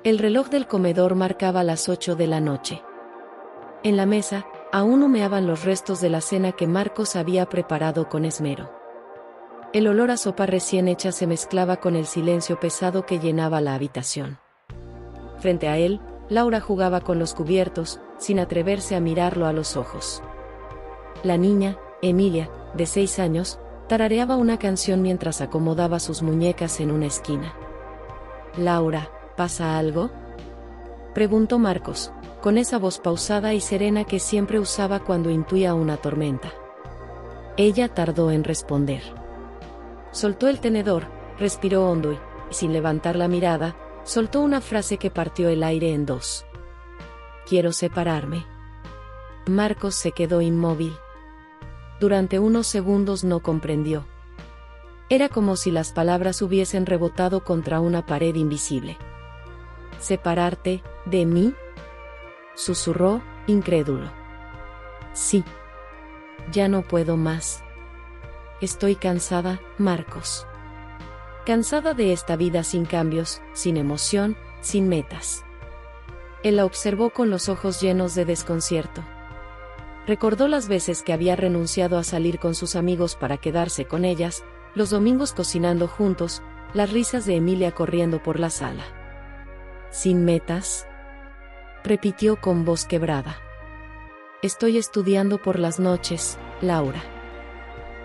El reloj del comedor marcaba las 8 de la noche. En la mesa, aún humeaban los restos de la cena que Marcos había preparado con esmero. El olor a sopa recién hecha se mezclaba con el silencio pesado que llenaba la habitación. Frente a él, Laura jugaba con los cubiertos, sin atreverse a mirarlo a los ojos. La niña, Emilia, de 6 años, tarareaba una canción mientras acomodaba sus muñecas en una esquina. «Laura, ¿pasa algo?», preguntó Marcos, con esa voz pausada y serena que siempre usaba cuando intuía una tormenta. Ella tardó en responder. Soltó el tenedor, respiró hondo y, sin levantar la mirada, soltó una frase que partió el aire en dos. «Quiero separarme». Marcos se quedó inmóvil. Durante unos segundos no comprendió. Era como si las palabras hubiesen rebotado contra una pared invisible. «¿Separarte de mí?», susurró, incrédulo. «Sí. Ya no puedo más. Estoy cansada, Marcos. Cansada de esta vida sin cambios, sin emoción, sin metas». Él la observó con los ojos llenos de desconcierto. Recordó las veces que había renunciado a salir con sus amigos para quedarse con ellas, los domingos cocinando juntos, las risas de Emilia corriendo por la sala. «¿Sin metas?», repitió con voz quebrada. «Estoy estudiando por las noches, Laura.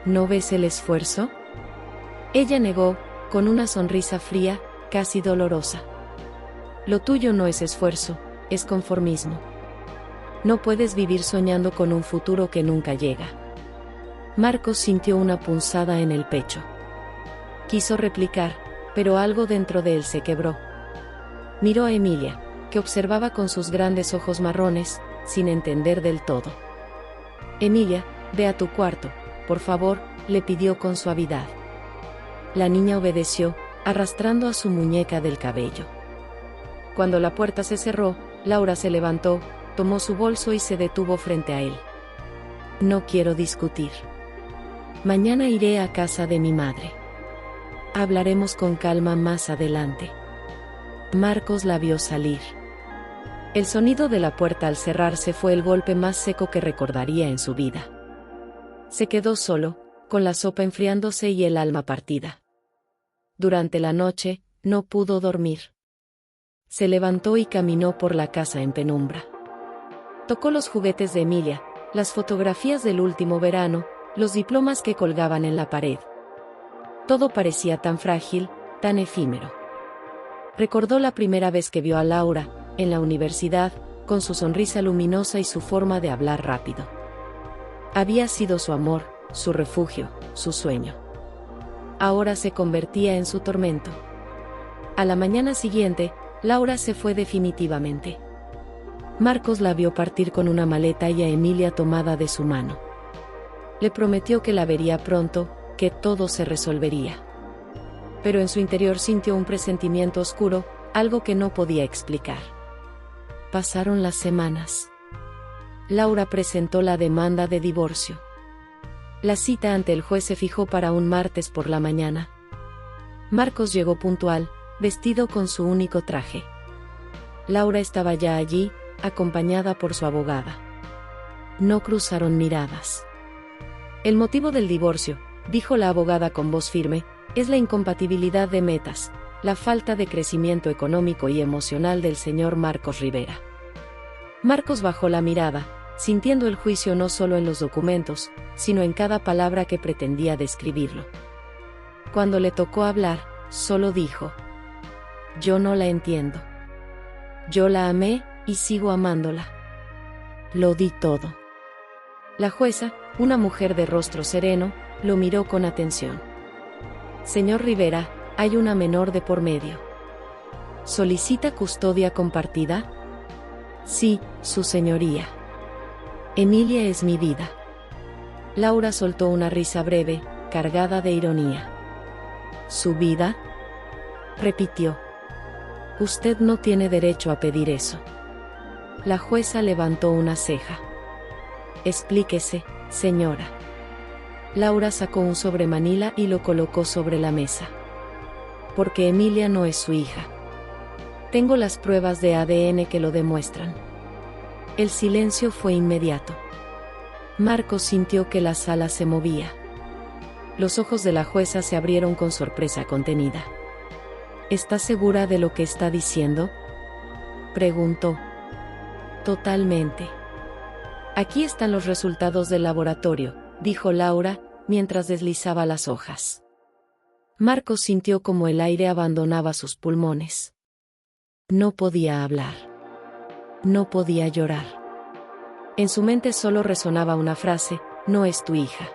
¿No ves el esfuerzo?». Ella negó, con una sonrisa fría, casi dolorosa. «Lo tuyo no es esfuerzo, es conformismo. No puedes vivir soñando con un futuro que nunca llega». Marcos sintió una punzada en el pecho. Quiso replicar, pero algo dentro de él se quebró. Miró a Emilia, que observaba con sus grandes ojos marrones, sin entender del todo. «Emilia, ve a tu cuarto, por favor», le pidió con suavidad. La niña obedeció, arrastrando a su muñeca del cabello. Cuando la puerta se cerró, Laura se levantó, tomó su bolso y se detuvo frente a él. «No quiero discutir. Mañana iré a casa de mi madre. Hablaremos con calma más adelante». Marcos la vio salir. El sonido de la puerta al cerrarse fue el golpe más seco que recordaría en su vida. Se quedó solo, con la sopa enfriándose y el alma partida. Durante la noche, no pudo dormir. Se levantó y caminó por la casa en penumbra. Tocó los juguetes de Emilia, las fotografías del último verano, los diplomas que colgaban en la pared. Todo parecía tan frágil, tan efímero. Recordó la primera vez que vio a Laura, en la universidad, con su sonrisa luminosa y su forma de hablar rápido. Había sido su amor, su refugio, su sueño. Ahora se convertía en su tormento. A la mañana siguiente, Laura se fue definitivamente. Marcos la vio partir con una maleta y a Emilia tomada de su mano. Le prometió que la vería pronto, que todo se resolvería. Pero en su interior sintió un presentimiento oscuro, algo que no podía explicar. Pasaron las semanas. Laura presentó la demanda de divorcio. La cita ante el juez se fijó para un martes por la mañana. Marcos llegó puntual, vestido con su único traje. Laura estaba ya allí, acompañada por su abogada. No cruzaron miradas. «El motivo del divorcio», dijo la abogada con voz firme, «es la incompatibilidad de metas, la falta de crecimiento económico y emocional del señor Marcos Rivera». Marcos bajó la mirada, sintiendo el juicio no solo en los documentos, sino en cada palabra que pretendía describirlo. Cuando le tocó hablar, solo dijo: «Yo no la entiendo. Yo la amé, y sigo amándola. Lo di todo». La jueza, una mujer de rostro sereno, lo miró con atención. «Señor Rivera, hay una menor de por medio. ¿Solicita custodia compartida?». «Sí, su señoría. Emilia es mi vida». Laura soltó una risa breve, cargada de ironía. «¿Su vida?», repitió. «Usted no tiene derecho a pedir eso». La jueza levantó una ceja. «Explíquese, señora». Laura sacó un sobremanila y lo colocó sobre la mesa. «Porque Emilia no es su hija. Tengo las pruebas de ADN que lo demuestran. El silencio fue inmediato. Marcos sintió que la sala se movía. Los ojos de la jueza se abrieron con sorpresa contenida. ¿Está segura de lo que está diciendo?, preguntó. Totalmente. Aquí están los resultados del laboratorio, dijo Laura, mientras deslizaba las hojas. Marcos sintió como el aire abandonaba sus pulmones. No podía hablar. No podía llorar. En su mente solo resonaba una frase: no es tu hija.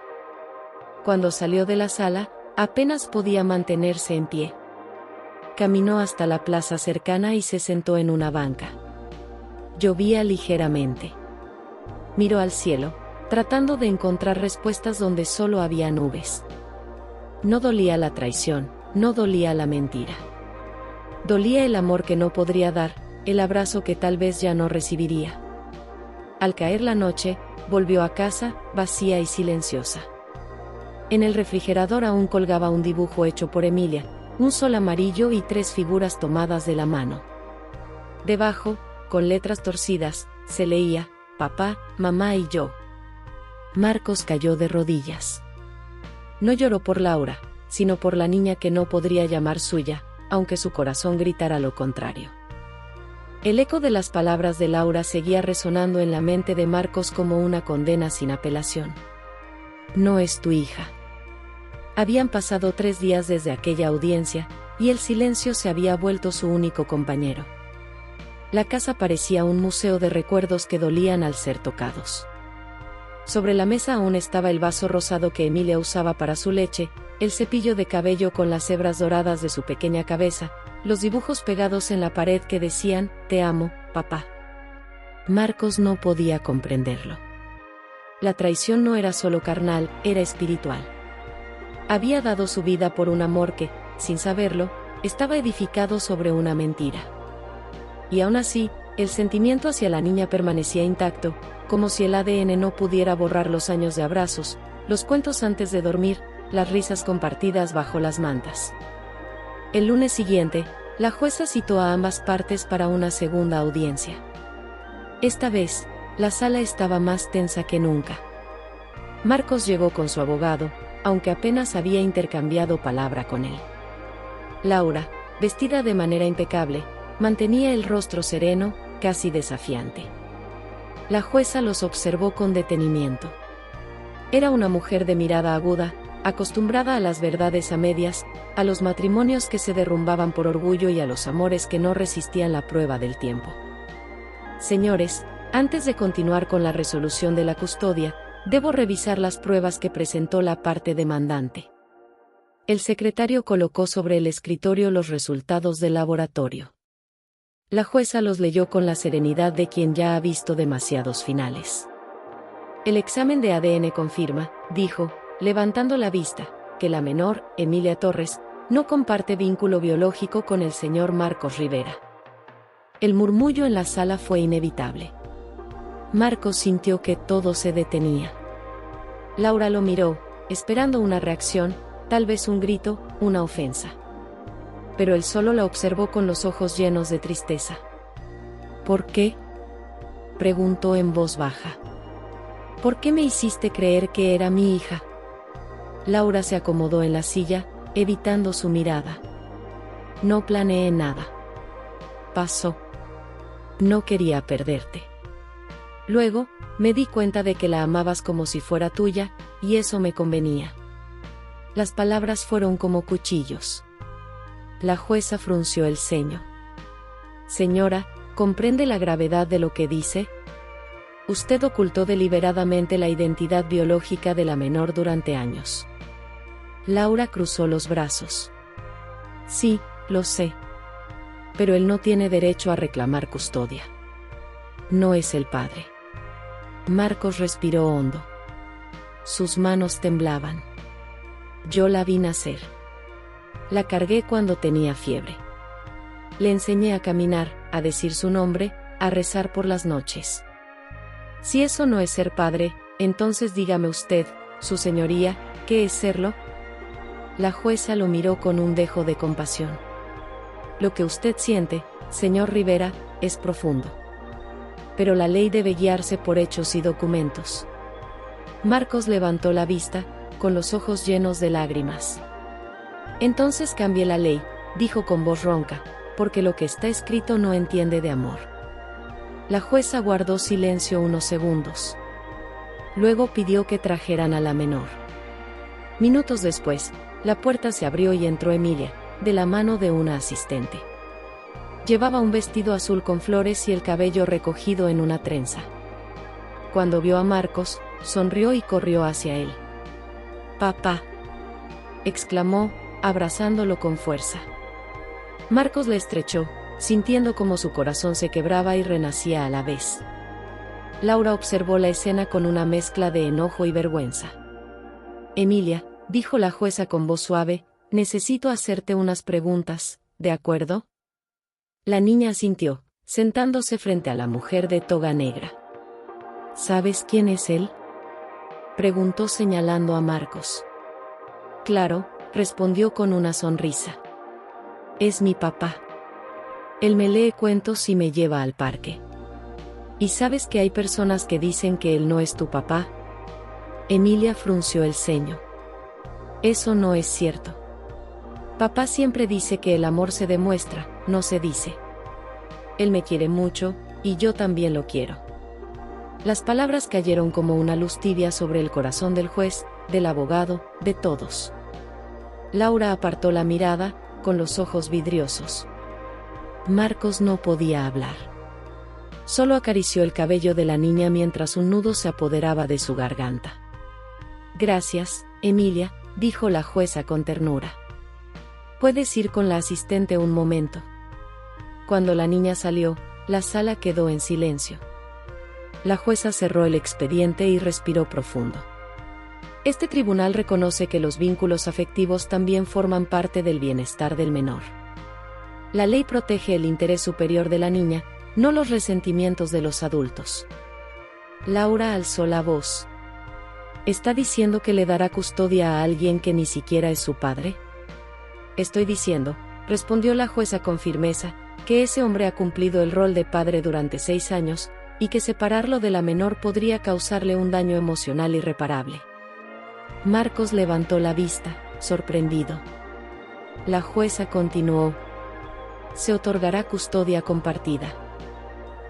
Cuando salió de la sala, apenas podía mantenerse en pie. Caminó hasta la plaza cercana y se sentó en una banca. Llovía ligeramente. Miró al cielo, tratando de encontrar respuestas donde solo había nubes. No dolía la traición, no dolía la mentira. Dolía el amor que no podría dar, el abrazo que tal vez ya no recibiría. Al caer la noche, volvió a casa, vacía y silenciosa. En el refrigerador aún colgaba un dibujo hecho por Emilia, un sol amarillo y 3 figuras tomadas de la mano. Debajo, con letras torcidas, se leía: papá, mamá y yo. Marcos cayó de rodillas. No lloró por Laura, sino por la niña que no podría llamar suya, aunque su corazón gritara lo contrario. El eco de las palabras de Laura seguía resonando en la mente de Marcos como una condena sin apelación. No es tu hija. Habían pasado 3 días desde aquella audiencia, y el silencio se había vuelto su único compañero. La casa parecía un museo de recuerdos que dolían al ser tocados. Sobre la mesa aún estaba el vaso rosado que Emilia usaba para su leche, el cepillo de cabello con las hebras doradas de su pequeña cabeza, los dibujos pegados en la pared que decían: te amo, papá. Marcos no podía comprenderlo. La traición no era solo carnal, era espiritual. Había dado su vida por un amor que, sin saberlo, estaba edificado sobre una mentira. Y aún así, el sentimiento hacia la niña permanecía intacto, como si el ADN no pudiera borrar los años de abrazos, los cuentos antes de dormir, las risas compartidas bajo las mantas. El lunes siguiente, la jueza citó a ambas partes para una segunda audiencia. Esta vez, la sala estaba más tensa que nunca. Marcos llegó con su abogado, aunque apenas había intercambiado palabra con él. Laura, vestida de manera impecable, mantenía el rostro sereno, casi desafiante. La jueza los observó con detenimiento. Era una mujer de mirada aguda, acostumbrada a las verdades a medias, a los matrimonios que se derrumbaban por orgullo y a los amores que no resistían la prueba del tiempo. Señores, antes de continuar con la resolución de la custodia, debo revisar las pruebas que presentó la parte demandante. El secretario colocó sobre el escritorio los resultados del laboratorio. La jueza los leyó con la serenidad de quien ya ha visto demasiados finales. El examen de ADN confirma, dijo, levantando la vista, que la menor, Emilia Torres, no comparte vínculo biológico con el señor Marcos Rivera. El murmullo en la sala fue inevitable. Marcos sintió que todo se detenía. Laura lo miró, esperando una reacción, tal vez un grito, una ofensa. Pero él solo la observó con los ojos llenos de tristeza. ¿Por qué?, preguntó en voz baja. ¿Por qué me hiciste creer que era mi hija? Laura se acomodó en la silla, evitando su mirada. No planeé nada. Pasó. No quería perderte. Luego, me di cuenta de que la amabas como si fuera tuya, y eso me convenía. Las palabras fueron como cuchillos. La jueza frunció el ceño. Señora, ¿comprende la gravedad de lo que dice? Usted ocultó deliberadamente la identidad biológica de la menor durante años. Laura cruzó los brazos. Sí, lo sé. Pero él no tiene derecho a reclamar custodia. No es el padre. Marcos respiró hondo. Sus manos temblaban. Yo la vi nacer. La cargué cuando tenía fiebre. Le enseñé a caminar, a decir su nombre, a rezar por las noches. Si eso no es ser padre, entonces dígame usted, su señoría, ¿qué es serlo? La jueza lo miró con un dejo de compasión. Lo que usted siente, señor Rivera, es profundo. Pero la ley debe guiarse por hechos y documentos. Marcos levantó la vista, con los ojos llenos de lágrimas. Entonces cambie la ley, dijo con voz ronca, porque lo que está escrito no entiende de amor. La jueza guardó silencio unos segundos. Luego pidió que trajeran a la menor. Minutos después, la puerta se abrió y entró Emilia, de la mano de una asistente. Llevaba un vestido azul con flores y el cabello recogido en una trenza. Cuando vio a Marcos, sonrió y corrió hacia él. «Papá», exclamó, abrazándolo con fuerza. Marcos le estrechó, sintiendo como su corazón se quebraba y renacía a la vez. Laura observó la escena con una mezcla de enojo y vergüenza. «Emilia», dijo la jueza con voz suave, «necesito hacerte unas preguntas, ¿de acuerdo?». La niña asintió, sentándose frente a la mujer de toga negra. «¿Sabes quién es él?», preguntó señalando a Marcos. «Claro», respondió con una sonrisa. «Es mi papá. Él me lee cuentos y me lleva al parque». «¿Y sabes que hay personas que dicen que él no es tu papá?». Emilia frunció el ceño. «Eso no es cierto. Papá siempre dice que el amor se demuestra, no se dice. Él me quiere mucho, y yo también lo quiero». Las palabras cayeron como una luz tibia sobre el corazón del juez, del abogado, de todos. Laura apartó la mirada, con los ojos vidriosos. Marcos no podía hablar. Solo acarició el cabello de la niña mientras un nudo se apoderaba de su garganta. «Gracias, Emilia», dijo la jueza con ternura. «Puedes ir con la asistente un momento». Cuando la niña salió, la sala quedó en silencio. La jueza cerró el expediente y respiró profundo. Este tribunal reconoce que los vínculos afectivos también forman parte del bienestar del menor. La ley protege el interés superior de la niña, no los resentimientos de los adultos. Laura alzó la voz. ¿Está diciendo que le dará custodia a alguien que ni siquiera es su padre? Estoy diciendo, respondió la jueza con firmeza, que ese hombre ha cumplido el rol de padre durante 6 años, y que separarlo de la menor podría causarle un daño emocional irreparable. Marcos levantó la vista, sorprendido. La jueza continuó. Se otorgará custodia compartida.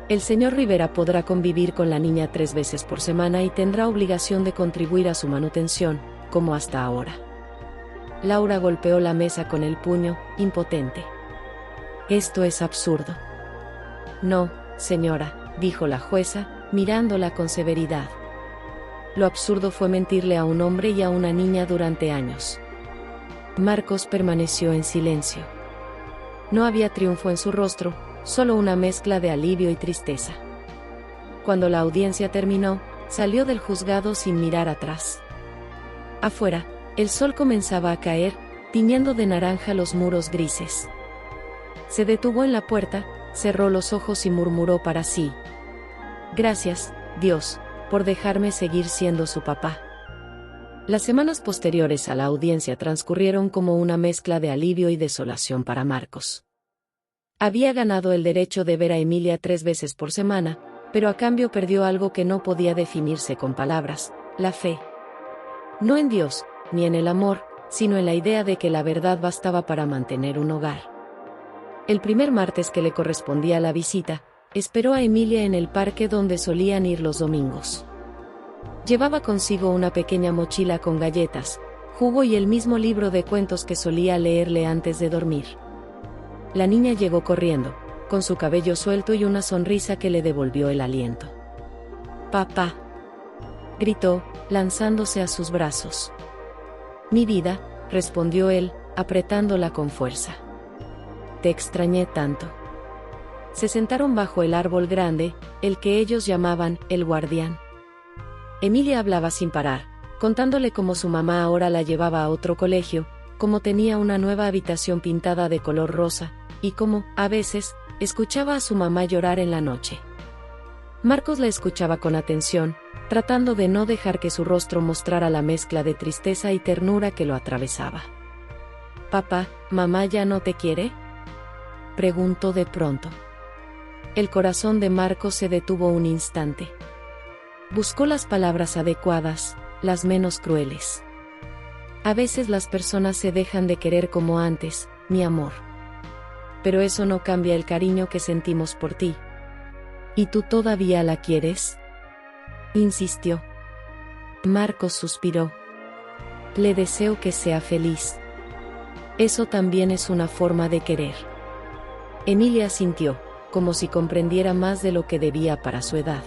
El señor Rivera podrá convivir con la niña 3 veces por semana y tendrá obligación de contribuir a su manutención, como hasta ahora. Laura golpeó la mesa con el puño, impotente. Esto es absurdo. No, señora, dijo la jueza, mirándola con severidad. Lo absurdo fue mentirle a un hombre y a una niña durante años. Marcos permaneció en silencio. No había triunfo en su rostro, solo una mezcla de alivio y tristeza. Cuando la audiencia terminó, salió del juzgado sin mirar atrás. Afuera, el sol comenzaba a caer, tiñendo de naranja los muros grises. Se detuvo en la puerta, cerró los ojos y murmuró para sí. Gracias, Dios, por dejarme seguir siendo su papá. Las semanas posteriores a la audiencia transcurrieron como una mezcla de alivio y desolación para Marcos. Había ganado el derecho de ver a Emilia 3 veces por semana, pero a cambio perdió algo que no podía definirse con palabras: la fe. No en Dios, ni en el amor, sino en la idea de que la verdad bastaba para mantener un hogar. El primer martes que le correspondía la visita, esperó a Emilia en el parque donde solían ir los domingos. Llevaba consigo una pequeña mochila con galletas, jugo y el mismo libro de cuentos que solía leerle antes de dormir. La niña llegó corriendo, con su cabello suelto y una sonrisa que le devolvió el aliento. «Papá», gritó, lanzándose a sus brazos. «Mi vida», respondió él, apretándola con fuerza. «Te extrañé tanto». Se sentaron bajo el árbol grande, el que ellos llamaban el guardián. Emilia hablaba sin parar, contándole cómo su mamá ahora la llevaba a otro colegio, cómo tenía una nueva habitación pintada de color rosa, y cómo, a veces, escuchaba a su mamá llorar en la noche. Marcos la escuchaba con atención, tratando de no dejar que su rostro mostrara la mezcla de tristeza y ternura que lo atravesaba. «Papá, ¿mamá ya no te quiere?», preguntó de pronto. El corazón de Marcos se detuvo un instante. Buscó las palabras adecuadas, las menos crueles. A veces las personas se dejan de querer como antes, mi amor. Pero eso no cambia el cariño que sentimos por ti. ¿Y tú todavía la quieres?, insistió. Marcos suspiró. Le deseo que sea feliz. Eso también es una forma de querer. Emilia asintió, como si comprendiera más de lo que debía para su edad.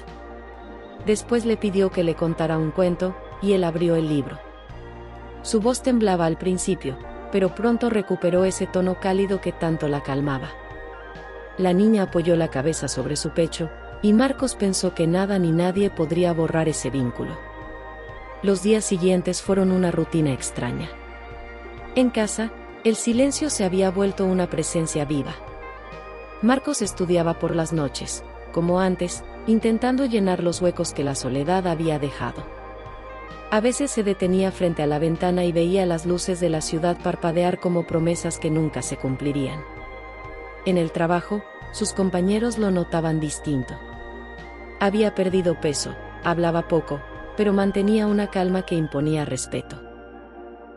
Después le pidió que le contara un cuento, y él abrió el libro. Su voz temblaba al principio, pero pronto recuperó ese tono cálido que tanto la calmaba. La niña apoyó la cabeza sobre su pecho, y Marcos pensó que nada ni nadie podría borrar ese vínculo. Los días siguientes fueron una rutina extraña. En casa, el silencio se había vuelto una presencia viva. Marcos estudiaba por las noches, como antes, intentando llenar los huecos que la soledad había dejado. A veces se detenía frente a la ventana y veía las luces de la ciudad parpadear como promesas que nunca se cumplirían. En el trabajo, sus compañeros lo notaban distinto. Había perdido peso, hablaba poco, pero mantenía una calma que imponía respeto.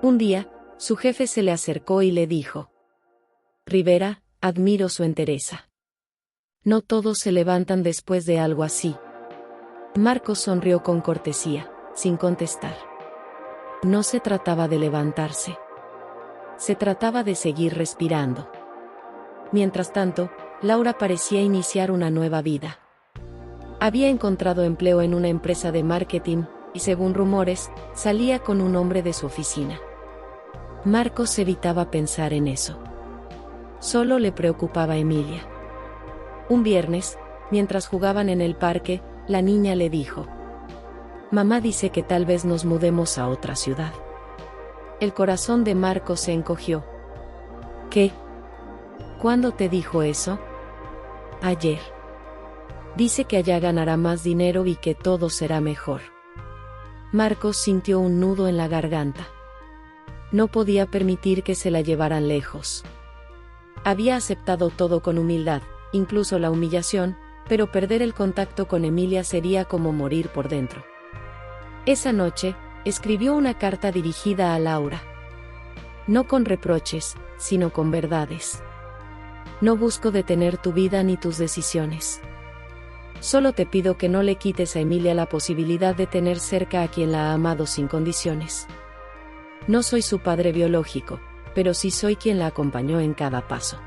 Un día, su jefe se le acercó y le dijo: Rivera, admiro su entereza. No todos se levantan después de algo así. Marcos sonrió con cortesía, sin contestar. No se trataba de levantarse. Se trataba de seguir respirando. Mientras tanto, Laura parecía iniciar una nueva vida. Había encontrado empleo en una empresa de marketing, y según rumores, salía con un hombre de su oficina. Marcos evitaba pensar en eso. Solo le preocupaba Emilia. Un viernes, mientras jugaban en el parque, la niña le dijo: Mamá dice que tal vez nos mudemos a otra ciudad. El corazón de Marcos se encogió. ¿Qué? ¿Cuándo te dijo eso? Ayer. Dice que allá ganará más dinero y que todo será mejor. Marcos sintió un nudo en la garganta. No podía permitir que se la llevaran lejos. Había aceptado todo con humildad, incluso la humillación, pero perder el contacto con Emilia sería como morir por dentro. Esa noche, escribió una carta dirigida a Laura. No con reproches, sino con verdades. No busco detener tu vida ni tus decisiones. Solo te pido que no le quites a Emilia la posibilidad de tener cerca a quien la ha amado sin condiciones. No soy su padre biológico, pero sí soy quien la acompañó en cada paso.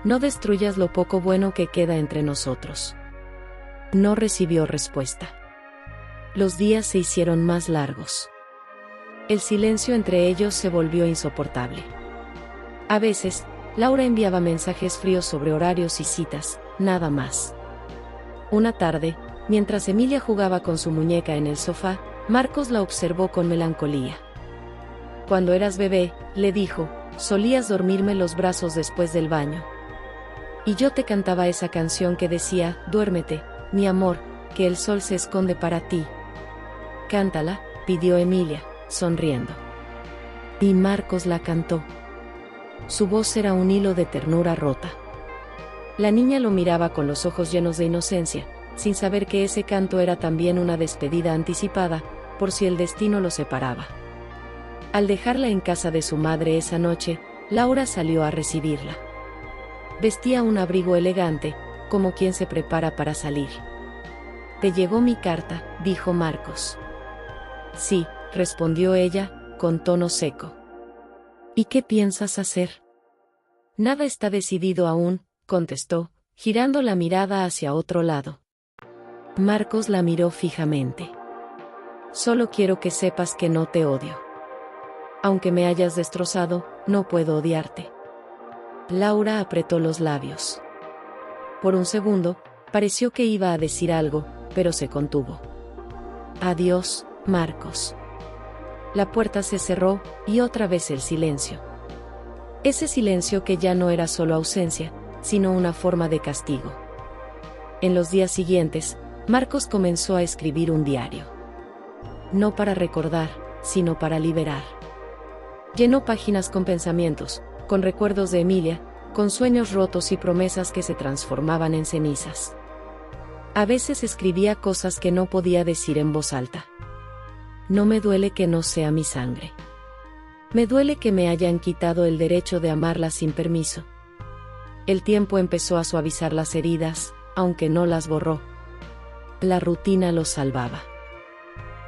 No destruyas lo poco bueno que queda entre nosotros. No recibió respuesta. Los días se hicieron más largos. El silencio entre ellos se volvió insoportable. A veces, Laura enviaba mensajes fríos sobre horarios y citas, nada más. Una tarde, mientras Emilia jugaba con su muñeca en el sofá, Marcos la observó con melancolía. Cuando eras bebé, le dijo, solías dormirme los brazos después del baño. Y yo te cantaba esa canción que decía, duérmete, mi amor, que el sol se esconde para ti. Cántala, pidió Emilia, sonriendo. Y Marcos la cantó. Su voz era un hilo de ternura rota. La niña lo miraba con los ojos llenos de inocencia, sin saber que ese canto era también una despedida anticipada, por si el destino los separaba. Al dejarla en casa de su madre esa noche, Laura salió a recibirla. Vestía un abrigo elegante, como quien se prepara para salir. «¿Te llegó mi carta?», dijo Marcos. «Sí», respondió ella, con tono seco. «¿Y qué piensas hacer?». «Nada está decidido aún», contestó, girando la mirada hacia otro lado. Marcos la miró fijamente. «Solo quiero que sepas que no te odio. Aunque me hayas destrozado, no puedo odiarte». Laura apretó los labios. Por un segundo, pareció que iba a decir algo, pero se contuvo. «Adiós, Marcos». La puerta se cerró, y otra vez el silencio. Ese silencio que ya no era solo ausencia, sino una forma de castigo. En los días siguientes, Marcos comenzó a escribir un diario. No para recordar, sino para liberar. Llenó páginas con pensamientos, con recuerdos de Emilia, con sueños rotos y promesas que se transformaban en cenizas. A veces escribía cosas que no podía decir en voz alta. No me duele que no sea mi sangre. Me duele que me hayan quitado el derecho de amarla sin permiso. El tiempo empezó a suavizar las heridas, aunque no las borró. La rutina los salvaba.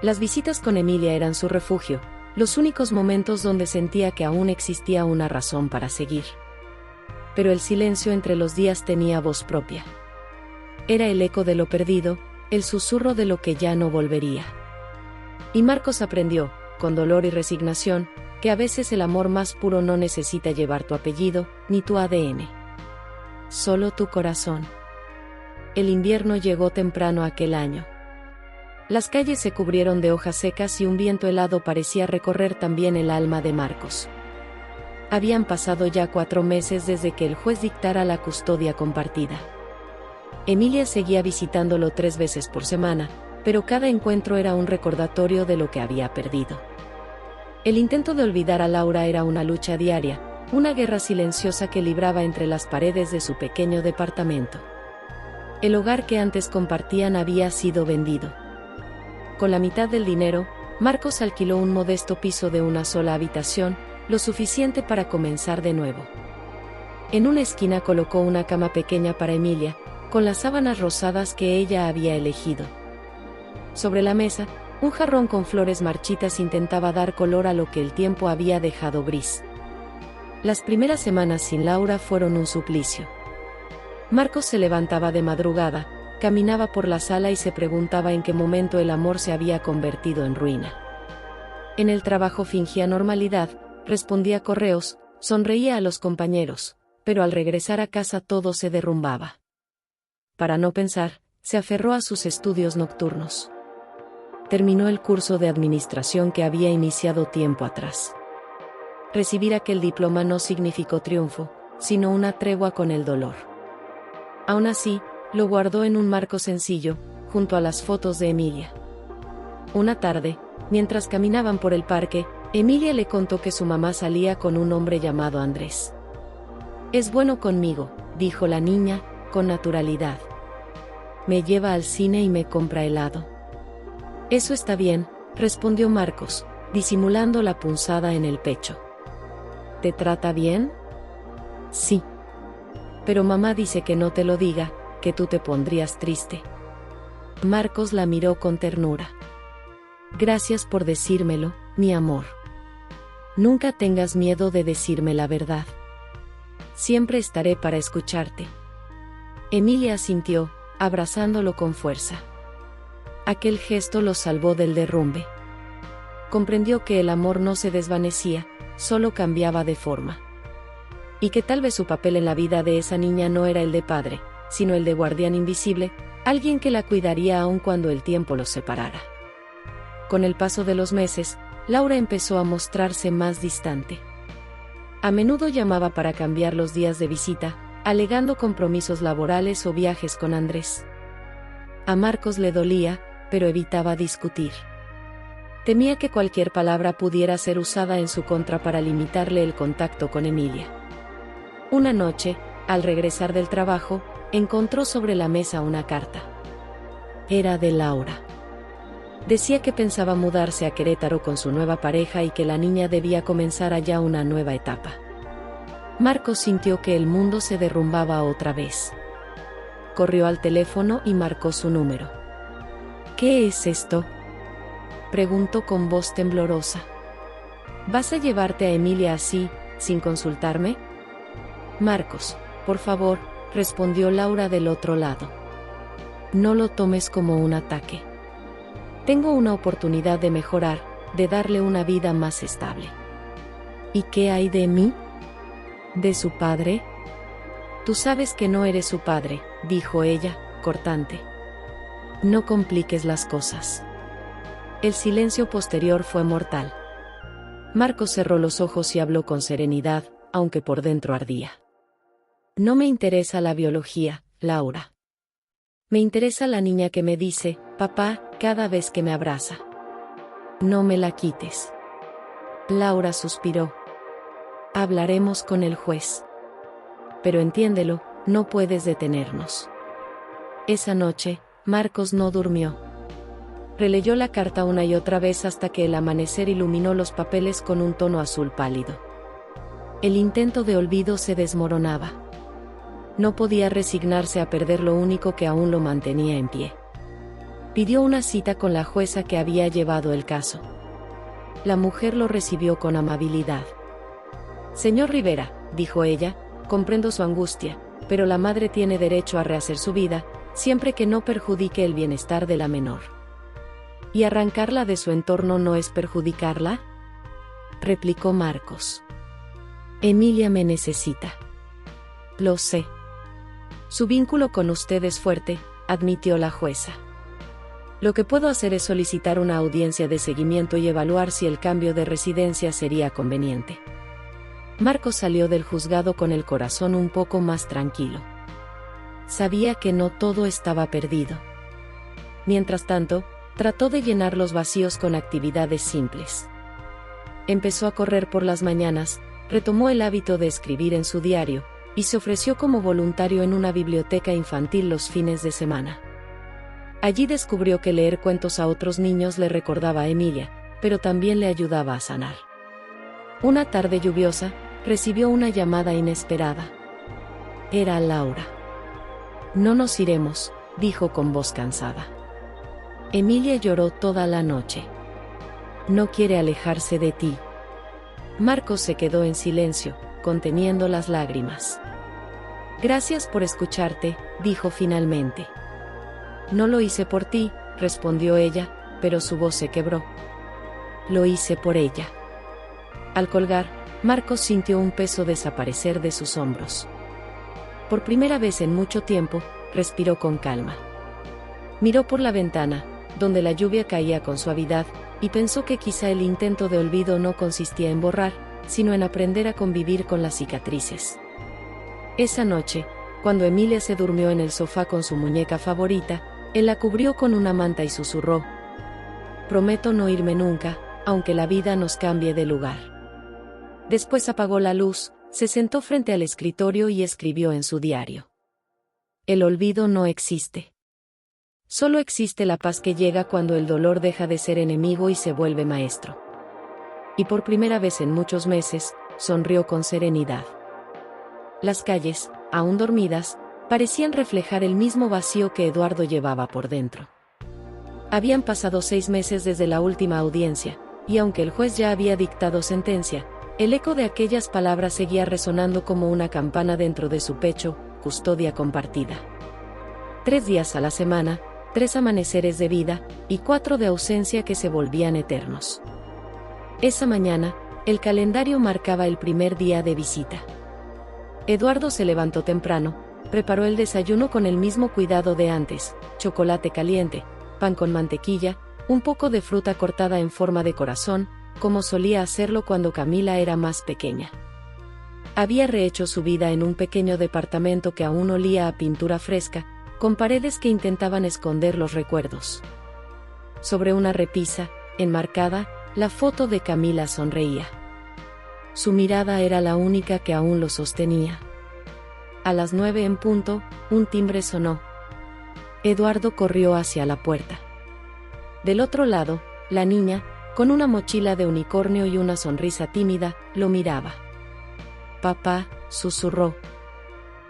Las visitas con Emilia eran su refugio, los únicos momentos donde sentía que aún existía una razón para seguir. Pero el silencio entre los días tenía voz propia. Era el eco de lo perdido, el susurro de lo que ya no volvería. Y Marcos aprendió, con dolor y resignación, que a veces el amor más puro no necesita llevar tu apellido, ni tu ADN. Solo tu corazón. El invierno llegó temprano aquel año. Las calles se cubrieron de hojas secas y un viento helado parecía recorrer también el alma de Marcos. Habían pasado ya 4 meses desde que el juez dictara la custodia compartida. Emilia seguía visitándolo 3 veces por semana, pero cada encuentro era un recordatorio de lo que había perdido. El intento de olvidar a Laura era una lucha diaria, una guerra silenciosa que libraba entre las paredes de su pequeño departamento. El hogar que antes compartían había sido vendido. Con la mitad del dinero, Marcos alquiló un modesto piso de una sola habitación, lo suficiente para comenzar de nuevo. En una esquina colocó una cama pequeña para Emilia, con las sábanas rosadas que ella había elegido. Sobre la mesa, un jarrón con flores marchitas intentaba dar color a lo que el tiempo había dejado gris. Las primeras semanas sin Laura fueron un suplicio. Marcos se levantaba de madrugada, caminaba por la sala y se preguntaba en qué momento el amor se había convertido en ruina. En el trabajo fingía normalidad, respondía correos, sonreía a los compañeros, pero al regresar a casa todo se derrumbaba. Para no pensar, se aferró a sus estudios nocturnos. Terminó el curso de administración que había iniciado tiempo atrás. Recibir aquel diploma no significó triunfo, sino una tregua con el dolor. Aún así, lo guardó en un marco sencillo, junto a las fotos de Emilia. Una tarde, mientras caminaban por el parque, Emilia le contó que su mamá salía con un hombre llamado Andrés. «Es bueno conmigo», dijo la niña, con naturalidad. «Me lleva al cine y me compra helado». «Eso está bien», respondió Marcos, disimulando la punzada en el pecho. «¿Te trata bien?» «Sí. Pero mamá dice que no te lo diga, que tú te pondrías triste». Marcos la miró con ternura. «Gracias por decírmelo, mi amor. Nunca tengas miedo de decirme la verdad. Siempre estaré para escucharte». Emilia asintió, abrazándolo con fuerza. Aquel gesto lo salvó del derrumbe. Comprendió que el amor no se desvanecía, solo cambiaba de forma. Y que tal vez su papel en la vida de esa niña no era el de padre, sino el de guardián invisible, alguien que la cuidaría aun cuando el tiempo los separara. Con el paso de los meses, Laura empezó a mostrarse más distante. A menudo llamaba para cambiar los días de visita, alegando compromisos laborales o viajes con Andrés. A Marcos le dolía, pero evitaba discutir. Temía que cualquier palabra pudiera ser usada en su contra para limitarle el contacto con Emilia. Una noche, al regresar del trabajo, encontró sobre la mesa una carta. Era de Laura. Decía que pensaba mudarse a Querétaro con su nueva pareja y que la niña debía comenzar allá una nueva etapa. Marcos sintió que el mundo se derrumbaba otra vez. Corrió al teléfono y marcó su número. «¿Qué es esto?», preguntó con voz temblorosa. «¿Vas a llevarte a Emilia así, sin consultarme?». «Marcos, por favor», respondió Laura del otro lado. «No lo tomes como un ataque. Tengo una oportunidad de mejorar, de darle una vida más estable». «¿Y qué hay de mí? ¿De su padre?». «Tú sabes que no eres su padre», dijo ella, cortante. «No compliques las cosas». El silencio posterior fue mortal. Marcos cerró los ojos y habló con serenidad, aunque por dentro ardía. «No me interesa la biología, Laura. Me interesa la niña que me dice, papá, cada vez que me abraza. No me la quites». Laura suspiró. «Hablaremos con el juez». pero entiéndelo, no puedes detenernos. Esa noche, Marcos no durmió. Releyó la carta una y otra vez hasta que el amanecer iluminó los papeles con un tono azul pálido. El intento de olvido se desmoronaba. No podía resignarse a perder lo único que aún lo mantenía en pie. Pidió una cita con la jueza que había llevado el caso. La mujer lo recibió con amabilidad. «Señor Rivera», dijo ella, «comprendo su angustia, pero la madre tiene derecho a rehacer su vida, siempre que no perjudique el bienestar de la menor». «¿Y arrancarla de su entorno no es perjudicarla?», replicó Marcos. «Emilia me necesita». «Lo sé. Su vínculo con usted es fuerte», admitió la jueza. «Lo que puedo hacer es solicitar una audiencia de seguimiento y evaluar si el cambio de residencia sería conveniente». Marcos salió del juzgado con el corazón un poco más tranquilo. Sabía que no todo estaba perdido. Mientras tanto, trató de llenar los vacíos con actividades simples. Empezó a correr por las mañanas, retomó el hábito de escribir en su diario, y se ofreció como voluntario en una biblioteca infantil los fines de semana. Allí descubrió que leer cuentos a otros niños le recordaba a Emilia, pero también le ayudaba a sanar. Una tarde lluviosa, recibió una llamada inesperada. Era Laura. «No nos iremos», dijo con voz cansada. Emilia lloró toda la noche. «No quiere alejarse de ti». Marcos se quedó en silencio, conteniendo las lágrimas. «Gracias por escucharte», dijo finalmente. «No lo hice por ti», respondió ella, pero su voz se quebró. «Lo hice por ella». Al colgar, Marcos sintió un peso desaparecer de sus hombros. Por primera vez en mucho tiempo, respiró con calma. Miró por la ventana, donde la lluvia caía con suavidad, y pensó que quizá el intento de olvido no consistía en borrar, sino en aprender a convivir con las cicatrices. Esa noche, cuando Emilia se durmió en el sofá con su muñeca favorita, él la cubrió con una manta y susurró: «Prometo no irme nunca, aunque la vida nos cambie de lugar». Después apagó la luz, se sentó frente al escritorio y escribió en su diario: «El olvido no existe. Solo existe la paz que llega cuando el dolor deja de ser enemigo y se vuelve maestro». Y por primera vez en muchos meses, sonrió con serenidad. Las calles, aún dormidas, parecían reflejar el mismo vacío que Eduardo llevaba por dentro. Habían pasado 6 meses desde la última audiencia, y aunque el juez ya había dictado sentencia, el eco de aquellas palabras seguía resonando como una campana dentro de su pecho: custodia compartida. 3 días a la semana, 3 amaneceres de vida, y 4 de ausencia que se volvían eternos. Esa mañana, el calendario marcaba el primer día de visita. Eduardo se levantó temprano, preparó el desayuno con el mismo cuidado de antes: chocolate caliente, pan con mantequilla, un poco de fruta cortada en forma de corazón, como solía hacerlo cuando Camila era más pequeña. Había rehecho su vida en un pequeño departamento que aún olía a pintura fresca, con paredes que intentaban esconder los recuerdos. Sobre una repisa, enmarcada, la foto de Camila sonreía. Su mirada era la única que aún lo sostenía. A las 9 en punto, un timbre sonó. Eduardo corrió hacia la puerta. Del otro lado, la niña, con una mochila de unicornio y una sonrisa tímida, lo miraba. «Papá», susurró.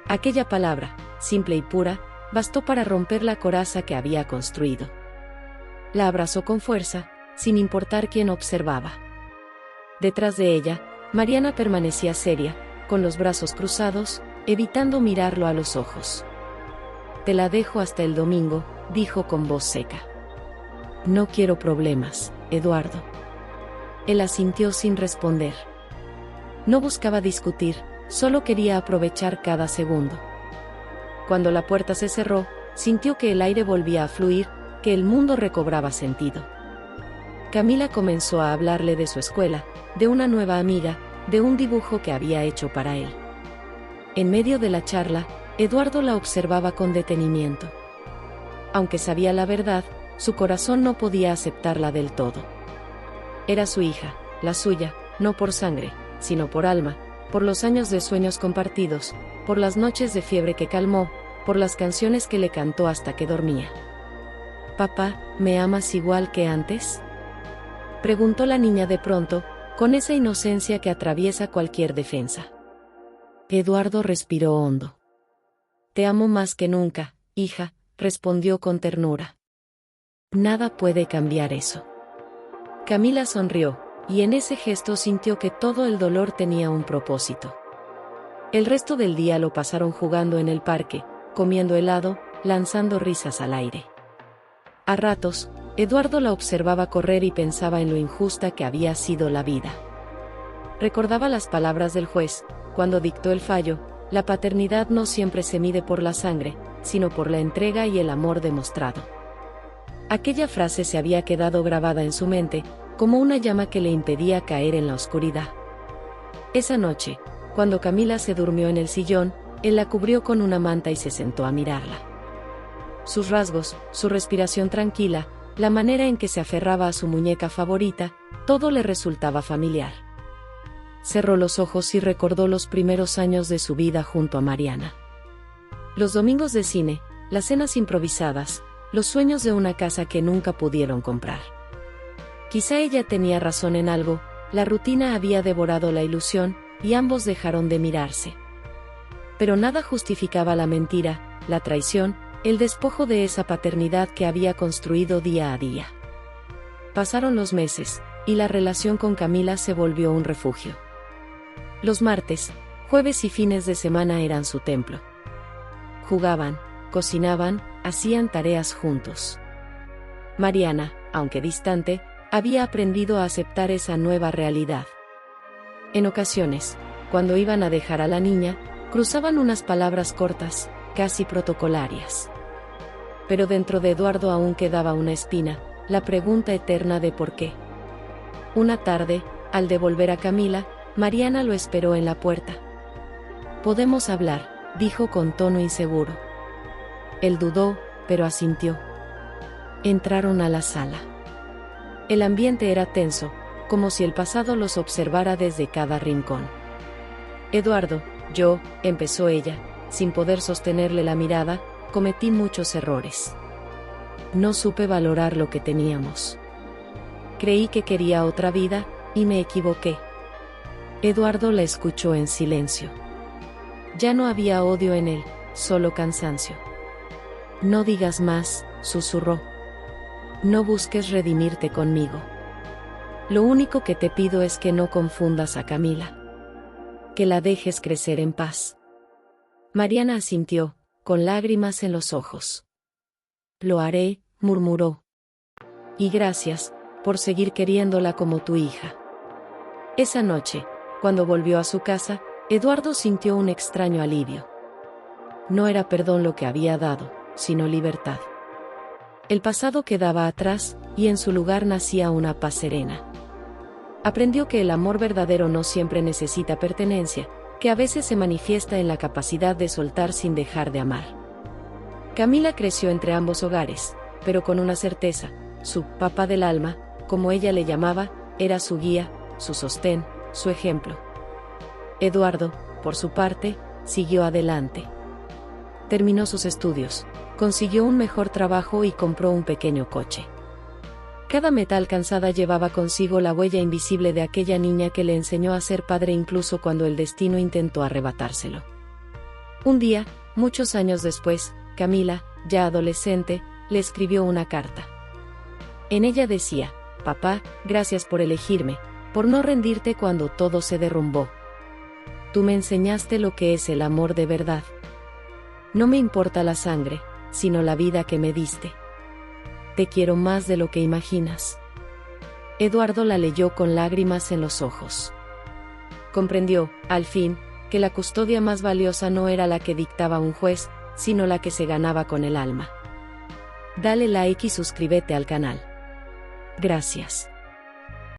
Aquella palabra, simple y pura, bastó para romper la coraza que había construido. La abrazó con fuerza, sin importar quién observaba. Detrás de ella, Mariana permanecía seria, con los brazos cruzados, evitando mirarlo a los ojos. «Te la dejo hasta el domingo», dijo con voz seca. «No quiero problemas, Eduardo». Él asintió sin responder. No buscaba discutir, solo quería aprovechar cada segundo. Cuando la puerta se cerró, sintió que el aire volvía a fluir, que el mundo recobraba sentido. Camila comenzó a hablarle de su escuela, de una nueva amiga, de un dibujo que había hecho para él. En medio de la charla, Eduardo la observaba con detenimiento. Aunque sabía la verdad, su corazón no podía aceptarla del todo. Era su hija, la suya, no por sangre, sino por alma, por los años de sueños compartidos, por las noches de fiebre que calmó, por las canciones que le cantó hasta que dormía. «Papá, ¿me amas igual que antes?», preguntó la niña de pronto, con esa inocencia que atraviesa cualquier defensa. Eduardo respiró hondo. «Te amo más que nunca, hija», respondió con ternura. «Nada puede cambiar eso». Camila sonrió, y en ese gesto sintió que todo el dolor tenía un propósito. El resto del día lo pasaron jugando en el parque, comiendo helado, lanzando risas al aire. A ratos, Eduardo la observaba correr y pensaba en lo injusta que había sido la vida. Recordaba las palabras del juez, cuando dictó el fallo: la paternidad no siempre se mide por la sangre, sino por la entrega y el amor demostrado. Aquella frase se había quedado grabada en su mente, como una llama que le impedía caer en la oscuridad. Esa noche, cuando Camila se durmió en el sillón, él la cubrió con una manta y se sentó a mirarla. Sus rasgos, su respiración tranquila, la manera en que se aferraba a su muñeca favorita, todo le resultaba familiar. Cerró los ojos y recordó los primeros años de su vida junto a Mariana. Los domingos de cine, las cenas improvisadas, los sueños de una casa que nunca pudieron comprar. Quizá ella tenía razón en algo, la rutina había devorado la ilusión, y ambos dejaron de mirarse. Pero nada justificaba la mentira, la traición, el despojo de esa paternidad que había construido día a día. Pasaron los meses, y la relación con Camila se volvió un refugio. Los martes, jueves y fines de semana eran su templo. Jugaban, cocinaban, hacían tareas juntos. Mariana, aunque distante, había aprendido a aceptar esa nueva realidad. En ocasiones, cuando iban a dejar a la niña, cruzaban unas palabras cortas, casi protocolarias. Pero dentro de Eduardo aún quedaba una espina, la pregunta eterna de por qué. Una tarde, al devolver a Camila, Mariana lo esperó en la puerta. «Podemos hablar», dijo con tono inseguro. Él dudó, pero asintió. Entraron a la sala. El ambiente era tenso, como si el pasado los observara desde cada rincón. «Eduardo, empezó ella, sin poder sostenerle la mirada, cometí muchos errores. No supe valorar lo que teníamos. Creí que quería otra vida, y me equivoqué». Eduardo la escuchó en silencio. Ya no había odio en él, solo cansancio. «No digas más», susurró. «No busques redimirte conmigo. Lo único que te pido es que no confundas a Camila. Que la dejes crecer en paz». Mariana asintió, con lágrimas en los ojos. «Lo haré», murmuró. «Y gracias, por seguir queriéndola como tu hija». Esa noche, cuando volvió a su casa, Eduardo sintió un extraño alivio. No era perdón lo que había dado, sino libertad. El pasado quedaba atrás, y en su lugar nacía una paz serena. Aprendió que el amor verdadero no siempre necesita pertenencia, que a veces se manifiesta en la capacidad de soltar sin dejar de amar. Camila creció entre ambos hogares, pero con una certeza: su papá del alma, como ella le llamaba, era su guía, su sostén, su ejemplo. Eduardo, por su parte, siguió adelante. Terminó sus estudios, consiguió un mejor trabajo y compró un pequeño coche. Cada meta alcanzada llevaba consigo la huella invisible de aquella niña que le enseñó a ser padre incluso cuando el destino intentó arrebatárselo. Un día, muchos años después, Camila, ya adolescente, le escribió una carta. En ella decía: «Papá, gracias por elegirme, por no rendirte cuando todo se derrumbó. Tú me enseñaste lo que es el amor de verdad. No me importa la sangre, sino la vida que me diste. Te quiero más de lo que imaginas». Eduardo la leyó con lágrimas en los ojos. Comprendió, al fin, que la custodia más valiosa no era la que dictaba un juez, sino la que se ganaba con el alma. Dale like y suscríbete al canal. Gracias.